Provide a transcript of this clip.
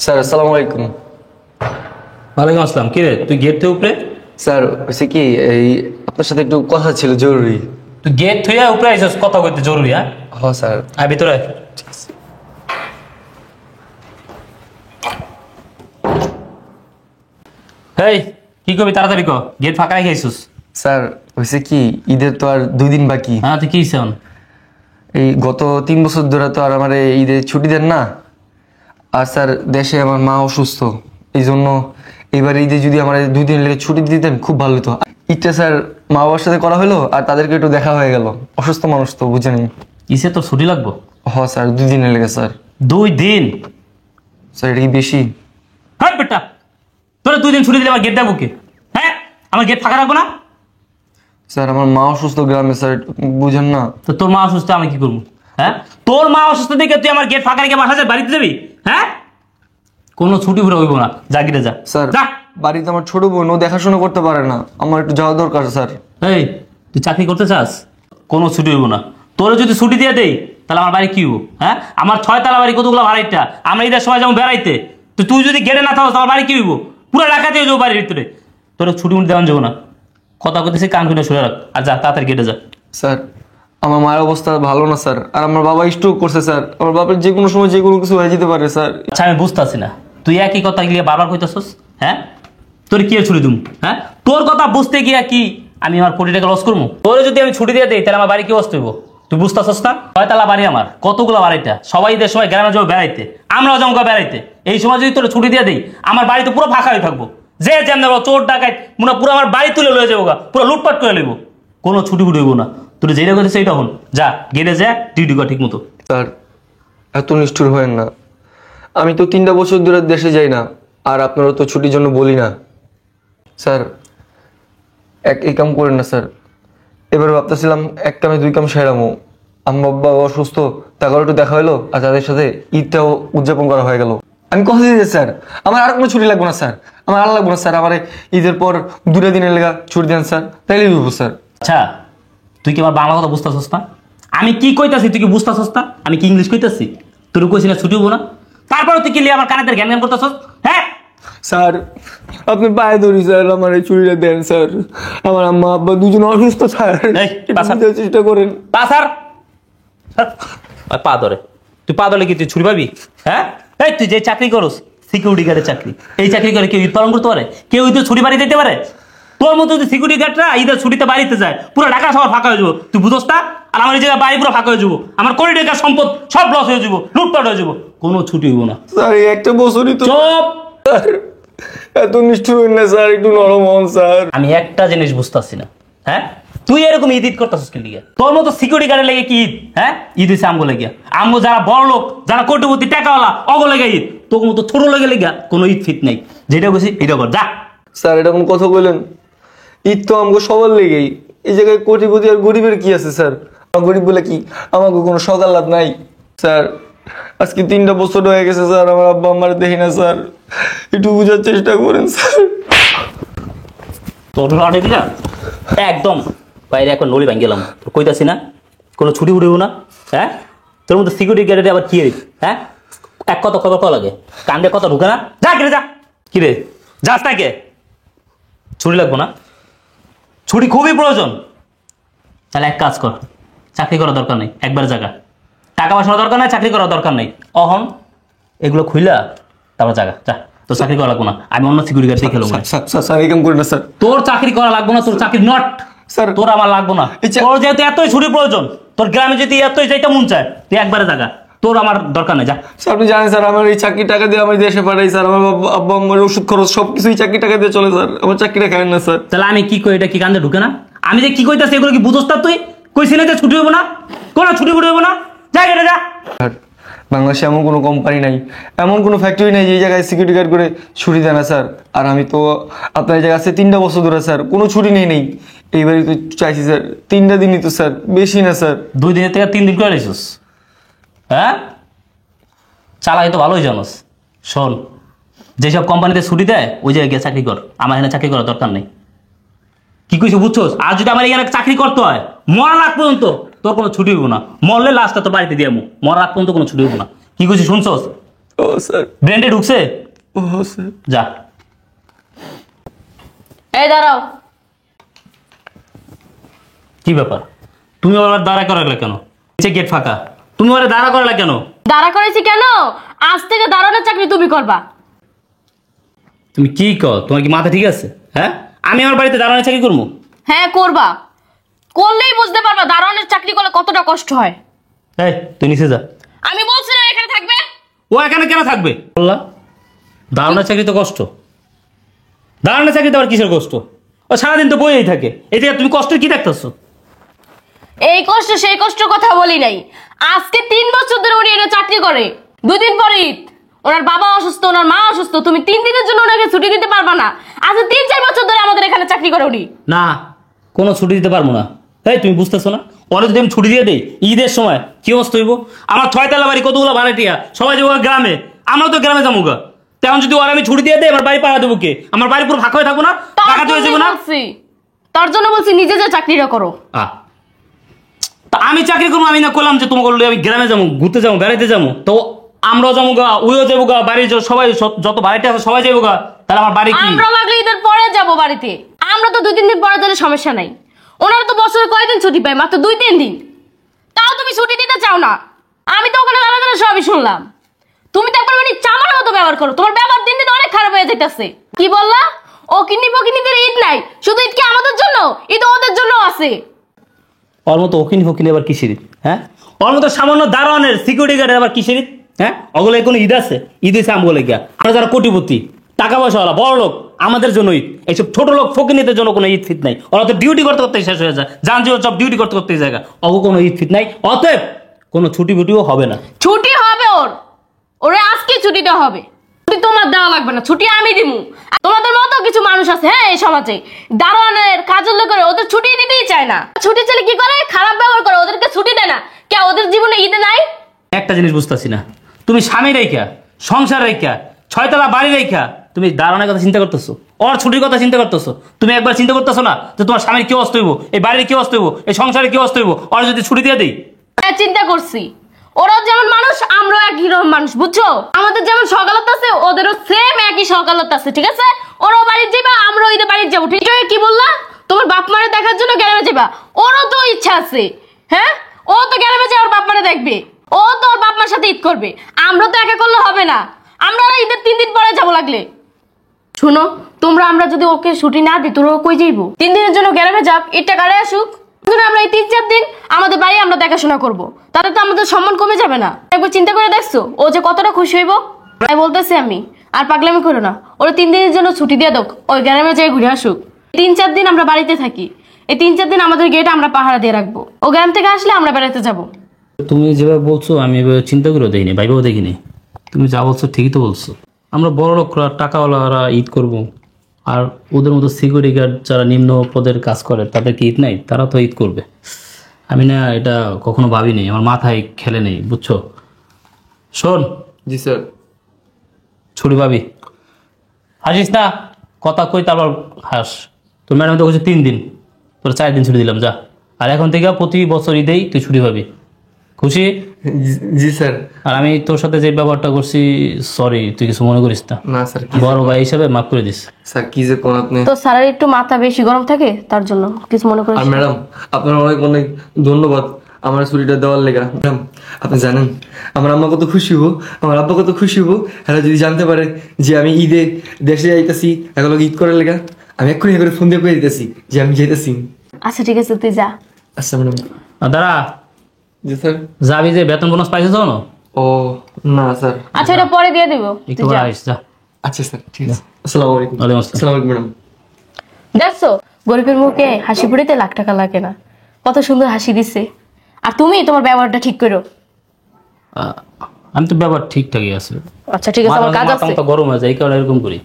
Sir আসসালামু আলাইকুম। ওয়ালাইকুম আসসালাম। কি রে, তুই গেট থেকে উপরে? স্যার হয়েছে কি, এই আপনার সাথে একটু কথা ছিল জরুরি। তুই গেট থেকে উপরে আইসস, কথা কইতে জরুরি? হ্যাঁ, হ্যাঁ স্যার। আয় ভিতরে আয়। এই কি করবি, তাড়াতাড়ি কর, গেট ফাঁকা রেখে আইসস। স্যার হয়েছে কি, ঈদের তো আর 2 দিন বাকি। হ্যাঁ, তুই কি চান? এই গত 3 বছর ধরে তো আর আমার এই ঈদের ছুটি দেন না। আর স্যার দেশে আমার মা অসুস্থ, এই জন্য এবার ঈদে যদি আমার 2 দিন লেগে ছুটি দিতেন খুব ভালো হতো। ঈদটা স্যার মা বাবার সাথে করা হলো আর তাদেরকে একটু দেখা হয়ে গেল। অসুস্থ মানুষ তো বুঝেনি। কিসে তোর ছুটি লাগবো? হ্যাঁ স্যার 2 দিনের লেগে স্যার। 2 দিন? স্যার এটা কি বেশি? হ্যাঁ বেটা, তোরা 2 দিন ছুটি দিলে আমার গেট দেবো কে? হ্যাঁ, আমার গেট ফাঁকা রাখবো না? স্যার আমার মা অসুস্থ গ্রামে স্যার, বুঝেন না। তো তোর মা অসুস্থ, আমি কি করবো? হ্যাঁ, তোর মা অসুস্থ দেখে তুই আমার গেট ফাঁকা রেখে বাসা বাড়িতে যাবি? হ্যাঁ, কোনো ছুটি ফুটে হইব না, যা গেটে যা। স্যার যা। বাড়িতে আমার ছোট বোন, ও দেখাশোনা করতে পারে না, আমার একটু যাওয়া দরকার স্যার। এই, তুই চাকরি করতে চাস? কোনো ছুটি হইব না। তোর যদি ছুটি দিয়ে দেই তাহলে আমার বাড়ি কি হবো? হ্যাঁ, আমার 6 তলা বাড়ি, কতগুলো ভাড়াইটা, আমরা ঈদের সময় যাবো বেড়াইতে। তো তুই যদি গেটে না থাকস আমার বাড়ি কি হইব? পুরো ঢাকাতে যাবো বাড়ির ভিতরে। তোর ছুটি মুটি দেওয়া যাবো না। কথা কইতেছি, কান খুলে শুনে রাখ, আর যা তাড়াতাড়ি গেটে যা। স্যার আমার মায়ের অবস্থা ভালো না স্যার, আর আমার বাবা স্ট্রোক করছে স্যার। আমার বাবার যে কোনো সময় যে কোনো কিছু হয়ে যেতে পারে স্যার। আচ্ছা, আমি বুঝতেছি না, তুই একই কথা গিয়ে বারবার কইতেছস। হ্যাঁ, তোর কি আর ছুটি দিম? হ্যাঁ, তোর কথা বুঝতে গিয়া কি আমি আমার 40 টাকা লস করবো? তোর যদি আমি ছুটি দিয়ে দিই তাহলে আমার বাড়ি কি অবস্থা হইব? তুই বুঝতেছস না? 6 তলা বাড়ি আমার, কতগুলো বাড়িটা, সবাই ঈদের সময় গ্রামে যাবো বেড়াইতে, আমরাও যাবো বেড়াইতে। এই সময় যদি তোর ছুটি দিয়ে দিই আমার বাড়িতে পুরো ফাঁকা হয়ে থাকবো। যে যেমন চোর ডাকাত মনে পুরো আমার বাড়ি তুলে লয়ে যাবো, পুরো লুটপাট করে নেবো। কোনো ছুটি ফুটি হইব না। তোর যেটা কথা সেইটা হন, যা গেটে যা, ডিউটি কর ঠিক মতো। স্যার এত নিষ্ঠুর হয়েন না, আমি তো 3টা বছর ধরে দেশে যাই না, আর আপনারা তো ছুটির জন্য বলি না। স্যার এই কাম করেন না স্যার। এবার ভাবতেছিলাম 1 কামে 2 কাম সেরামো। আমার বাবা অসুস্থ, তারপর একটু দেখা হলো আর তাদের সাথে ঈদটাও উদযাপন করা হয়ে গেল। আমি কথা দিয়েছি স্যার, আমার আর কোনো ছুটি লাগবে না স্যার, আমার আর লাগবে না স্যার। আমার ঈদের পর 2 দিনের লেগা ছুটি দেন স্যার, তাইলে দিব স্যার। আচ্ছা, তুই কি আমার বাংলা কথা বুঝতেছস না? আমি কি কইতাছি তুই কি বুঝতেছস না? আমি কি ইংলিশ কইতাছি? তোর কইছি না ছুটি হবো না, তারপরে তুই কি লিয়ে আমার কানে জ্ঞান জ্ঞান করতেছস? হ্যাঁ স্যার আপনি পায়ে ধরি স্যার, আমার এই ছুটিটা দেন স্যার। আমার আম্মা আব্বা দুজন অসুস্থ স্যার, এই, বাসা। বুঝার চেষ্টা করেন। পা স্যার, পা ধরে। তুই পা ধরে কি তুই ছুটি পাবি? হ্যাঁ, এই তুই যে চাকরি করস, সিকিউরিটি গার্ডের চাকরি, এই চাকরি করে কেউ ঈদ পালন করতে পারে? কেউ ঈদের ছুটি বাড়ি দিতে পারে? তোর মতো যদি সিকিউরিটি গার্ডরা ঈদের ছুটিতে বাড়িতে যায় পুরো ঢাকা শহর ফাঁকা হয়ে যাবো, তুই বুঝোস না? আর আমার এই জায়গায় বাড়ি পুরো ফাঁকা হয়ে যাবো, আমার কোটি টাকার সম্পদ সব লস হয়ে যাবো, লুটপাট হয়ে যাবো, কোনো ছুটি হইব না। স্যার এই একটা বছরই তো। চুপ! স্যার এত নিষ্ঠুর হইন না স্যার, একটু নরম হন স্যার। আমি একটা জিনিস বুঝতেছি না, হ্যাঁ, তুই এরকম ঈদ ঈদ করতেছিস কি লিগে? তোর মতো সিকিউরিটি গার্ডের লেগে কি ঈদ? হ্যাঁ, ঈদ হইছে আমগো লেগে, আমগো যারা বড় লোক, যারা কোটিপতি টাকাওয়ালা, অগো লেগে ঈদ। তোর মতো ছোট লেগে লেগা কোনো ঈদ ফিট নেই। যেটা বলছি এটা কর, যা। স্যার এটা কোন কথা বললেন? ঈদ তো আমাকে সবার লেগেই। এই জায়গায় কোটিপতি আর গরিবের কি আছে স্যার? আমার গরিব বলে কি আমাকে কোনো সকালাত নাই স্যার? আজকে 3টা বছর হয়ে গেছে স্যার, আমার আব্বা আমার দেখি না স্যার, একটু বুঝার চেষ্টা করেন স্যার। তোর লাড়ে দিলা একদম বাইরে এখন নলি ভাঙ গেলাম। তোর কইতাছি না কোনো ছুটি উঠিব না? হ্যাঁ, তোর মতো সিকিউরিটি গার্ডে আবার কি হইব? হ্যাঁ, এক কথা খবর কত লাগে, কান্দে কথা ঢুকে না? যা কিরে যা। কিরে যাস না কে? ছুটি লাগবো না? ছুটি খুবই প্রয়োজন। তাহলে এক কাজ কর, চাকরি করার দরকার নেই, একবার জায়গা, টাকা পয়সার দরকার নাই, চাকরি করার দরকার নেই। অহন এগুলো খুইলা তারপর জায়গা যা। তোর চাকরি করা লাগবো না, আমি অন্য সিকিউরিটি গার্ড দিয়ে খেলবো। স্যার এই কাম করেন না স্যার। তোর চাকরি করা লাগবো না, তোর চাকরি নট স্যার তোর আমার লাগবো না। তোর যেহেতু এতই ছুটি প্রয়োজন, তোর গ্রামে যদি এতই যাইতে মন চায় তুই একবারে জায়গা, তোর আমার দরকার নেই, যা। স্যার আপনি জানেন স্যার, আমার এই চাকরি টাকা দিয়ে আমি দেশে পাঠাই স্যার। আমার আব্বা আমার ওষুধ খরচ সবকিছুই চাকরি টাকা দিয়ে চলে স্যার, আমার চাকরিটা খায় না স্যার। তাহলে আমি কি কই, এটা কি কান্দে ঢুকে না? আমি যে কি কইতাছি এগুলো কি বুঝোস না তুই? কইছি না যে ছুটি হইব না, কোনো ছুটি ফুটি হইব না, যা গেটে যা। স্যার বাংলাদেশে এমন কোনো কোম্পানি নাই, এমন কোনো ফ্যাক্টরি নেই যে জায়গায় সিকিউরিটি গার্ড করে ছুটি দেয় না স্যার। আর আমি তো আপনার এই জায়গায় আছে 3টা বছর ধরে স্যার, কোনো ছুটি নেই। এইবারই তো চাইছি স্যার, 3টা দিনই তো স্যার, বেশি না স্যার। 2 দিনের থেকে 3 দিন করে নিছিস? হ্যাঁ, চালাই তো ভালোই জানোস। শোন, যেসব কোম্পানিতে ছুটি দেয় ওই জায়গায় গিয়ে চাকরি কর, আমার এখানে চাকরি করার দরকার নেই। কি কইছি বুঝছোস? আর যদি আমার এখানে চাকরি করতে হয় মরার আগ পর্যন্ত তোর কোনো ছুটি হইব না। মরলে লাস্টটা তো বাড়িতে দিয়ে মরার আগ পর্যন্ত কোনো ছুটি হইব না। কি কইছি শুনছোস? ও স্যার। ব্রেন্ডে ঢুকছে? ও স্যার। যা। এই দাঁড়াও। কি ব্যাপার, তুমি ওর দাঁড়া করালে কেন? নিচে গেট ফাঁকা, তুমি ওরা দাঁড়া করালে কেন? দাঁড়া করেছি কেন? আজ থেকে দাঁড়ানোর চাকরি তুমি করবা। তুমি কি কর? তোমার কি মাথা ঠিক আছে? হ্যাঁ, আমি আমার বাড়িতে দাঁড়ানোর চাকরি করবো? হ্যাঁ করবা, করলেই বুঝতে পারবা দারোয়ানের চাকরি করলে কতটা কষ্ট হয়। এই তুই নিচে যা। আমি বলছি না এখানে থাকবে। ও এখানে কেন থাকবে? বললা দাঁড়ানোর চাকরি তো কষ্ট। দাঁড়ানোর চাকরি তো আবার কিসের কষ্ট? ও সারাদিন তো বইয়েই থাকে, এই থেকে তুমি কষ্ট কি দেখতেছো? এই কষ্ট সেই কষ্টের কথা বলি নাই। আজকে 3 বছর ধরে উনি এটা চাকরি করে। 2 দিন পরে ঈদ, ওনার বাবা অসুস্থ, ওনার মা অসুস্থ, তুমি 3 দিনের জন্য ওনাকে ছুটি দিতে পারবা না। আজকে 3-4 বছর ধরে আমাদের এখানে চাকরি করে উনি। না, কোনো ছুটি দিতে পারবো না। এই তুমি বুঝতেছো না? ওরা যদি আমি ছুটি দিয়ে দিই ঈদের সময় কি অবস্থা হইব? আমার 6 তলা বাড়ি, কতগুলো ভাড়াটিয়া, সবাই যাবো গ্রামে, আমরাও তো গ্রামে যাবো গা। তেমন যদি ওরা আমি ছুটি দিয়ে দেয়, আমার বাড়ি পাড়া দেবো কে? আমার বাড়ি পুরো ফাঁকা হয়ে থাকবো না? টাকা হয়ে যাবো না? তার জন্য বলছি নিজে যে চাকরিটা করো। তা আমি চাকরি করবো, আমি না করলাম যে তোমাকে বললো আমি গ্রামে যাবো, ঘুরতে যাবো, বেড়াইতে যাবো, তো আমরাও যাবো গা, ওইও যাবো গা, বাড়ির সবাই যত বাড়িতে আছে সবাই যাবো গা। তাহলে আমার বাড়ি কি? আমরা লাগলে ঈদের পরে যাবো বাড়িতে। আমরা তো 2-3 দিন পরে গেলে সমস্যা নাই। ওনারা তো বছরে কয়দিন ছুটি পায়? মাত্র 2-3 দিন। তাও তুমি ছুটি দিতে চাও না। আমি তো ওখানে দাঁড়া দাঁড়া সবই শুনলাম। তুমি তো একবার মানে চামার মতো ব্যবহার করো। তোমার ব্যবহার দিন দিন অনেক খারাপ হয়ে যাইতেছে। কি বললা? ও কিন্নি ফকিনিদের ঈদ নাই, শুধু ঈদ কি আমাদের জন্য? ঈদ ওদের জন্য আছে। ওর মতো ওকিনি ফকিনি আবার কিসের ঈদ? হ্যাঁ, ওর মতো সামান্য দারোয়ানের সিকিউরিটি গার্ডের আবার কিসের ঈদ? হ্যাঁ, ওগুলো কোনো ঈদ আছে? ঈদ হয়েছে আমগুলো গিয়া। আমরা যারা কোটিপতি, টাকা পয়সাওয়ালা, বড় লোক, আমাদের জন্য ঈদ। এইসব ছোট লোক ফকিনিদের জন্য কোনো ঈদ ফিট নাই। ওরা তো ডিউটি করতে করতেই শেষ হয়ে যায়, যান জীবন সব ডিউটি করতে করতেই জায়গা। অগো কোনো ঈদ ফিট নাই, অতএব কোনো ছুটি ফুটিও হবে না। ছুটি হবে ওরে আজকে ছুটিটা হবে। ছুটি তোমার দেওয়া লাগবে না, ছুটি আমি দিমু। আর তোমাদের মতো কিছু মানুষ আছে হ্যাঁ এই সমাজে, দারোয়ানের কাজের লোক করে, ওদের ছুটি দিতেই চায় না। ছুটি চাইলে কি করে? খারাপ ব্যবহার করে, ওদেরকে ছুটি দেয় না। কে ওদের জীবনে ঈদে নাই? একটা জিনিস বুঝতেছি না, তুমি স্বামী রেখা, সংসার রেখা, 6 তলা বাড়ি রেখা, তুমি দারোয়ানের কথা চিন্তা করতেছো, ওর ছুটির কথা চিন্তা করতেছো? তুমি একবার চিন্তা করতেছো না যে তোমার স্বামীর কি অবস্থা হইব, এই বাড়ির কি অবস্থা হইব, এই সংসারের কি অবস্থা হইব ওরা যদি ছুটি দিয়ে দেই? হ্যাঁ চিন্তা করছি। ওরাও যেমন মানুষ, আমরাও একই রকম মানুষ, বুঝছো? আমাদের যেমন সকালত আছে, ওদেরও সেম একই সকালত আছে, ঠিক আছে? ওরাও বাড়ির যাবা, আমরাও ঈদে বাড়ির যাবো। ঠিক আছে? কি বললা? তোমার বাপ মারে দেখার জন্য গ্রামে যাবা। ওরও তো ইচ্ছা আছে, হ্যাঁ? ও তো গ্রামে যায় ওর বাপ মারে দেখবে, ও তো ওর বাপ মার সাথে ঈদ করবে। আমরা তো একা করলে হবে না, আমরা ঈদের 3 দিন পরে যাবো লাগলে। শোনো, আমরা যদি ওকে ছুটি না দিই, তোরা কই যাইবো? 3 দিনের জন্য গ্রামে যাক, ঈদটা কাটে আসুক। আমরা এই 3-4 দিন আমাদের বাড়ি আমরা দেখাশোনা করবো, তাতে তো আমাদের সম্মান কমে যাবে না? একবার চিন্তা করে দেখছো ও যে কতটা খুশি হইব? তাই বলতেছি আমি, আর পাগলামি করো না। ওরা 3 দিনের জন্য ছুটি দিয়ে দাও, ওই গ্রামে যাই ঘুরে আসুক। 3-4 দিন আমরা বাড়িতে থাকি, এই 3-4 দিন আমাদের গেট আমরা পাহারা দিয়ে রাখবো। ও গ্রাম থেকে আসলে আমরা বেড়াতে যাবো। তুমি যেভাবে বলছো আমি এভাবে চিন্তা করেও দেখিনি, ভাইবাও দেখিনি। তুমি যা বলছো ঠিকই তো বলছো। আমরা বড় লোকরা, টাকাওয়ালারা ঈদ করব, আর ওদের মতো সিকিউরিটি গার্ড যারা নিম্ন পদের কাজ করে তাদের কি ঈদ নাই? তারা তো ঈদ করবে। আমি না এটা কখনো ভাবিনি, আমার মাথায় খেলে নেই, বুঝছো? শোন, জি স্যার। ছুটি পাবি, হাসিস না, কথা কই তারপর হাস। তোর ম্যাডাম তো বলছে 3 দিন, তোর 4 দিন ছুটি দিলাম, যা। আর এখন থেকে প্রতি বছর ঈদেই তুই ছুটি পাবি, খুশি? জি স্যার। আর আমি তোর সাথে যে ব্যবহারটা করছি, সরি, তুই কিছু মনে করিস না। না স্যার। বড় ভাই হিসাবে মাফ করে দিস। স্যার কি যে কোন আপনি। তো স্যারের একটু মাথা বেশি গরম থাকে, তার জন্য কিছু মনে করিস আর না। ম্যাডাম আপনার অনেক অনেক ধন্যবাদ আমার ছুটিটা দেওয়ার লেগা। ম্যাডাম আপনি জানেন আমার আম্মা কত খুশি হবো, আমার আব্বা কত খুশি হবো, হ্যাঁ যদি জানতে পারে যে আমি ঈদে দেশে যাইতেছি, এখন ঈদ করার লেগা। আমি এক্ষুনি করে ফোন দিয়ে করে দিতেছি যে আমি যাইতেছি। আচ্ছা ঠিক আছে, তুই যা। আচ্ছা ম্যাডাম। দাঁড়া, জি স্যার। যাবি যে বেতন বোনাস পাইছিস না? ও না স্যার। আচ্ছা এটা পরে দিয়ে দিব, একটু তুই পরে যা। আইস, যা। আচ্ছা স্যার ঠিক আছে। আসসালামু আলাইকুম। ওয়ালাইকুম আসসালাম। আসসালামু আলাইকুম ম্যাডাম। দেখছো গরিবের মুখে হাসি ফুটাইতে লাখ টাকা লাগে না, কত সুন্দর হাসি দিচ্ছে। আর তুমি তোমার ব্যবহারটা ঠিক করো। আমি তো ব্যাপার ঠিকঠাকই আছে, আচ্ছা ঠিক আছে, আমার কাজ আছে। মাথা গরম হয়ে যায়, এই কারণে এরকম করি।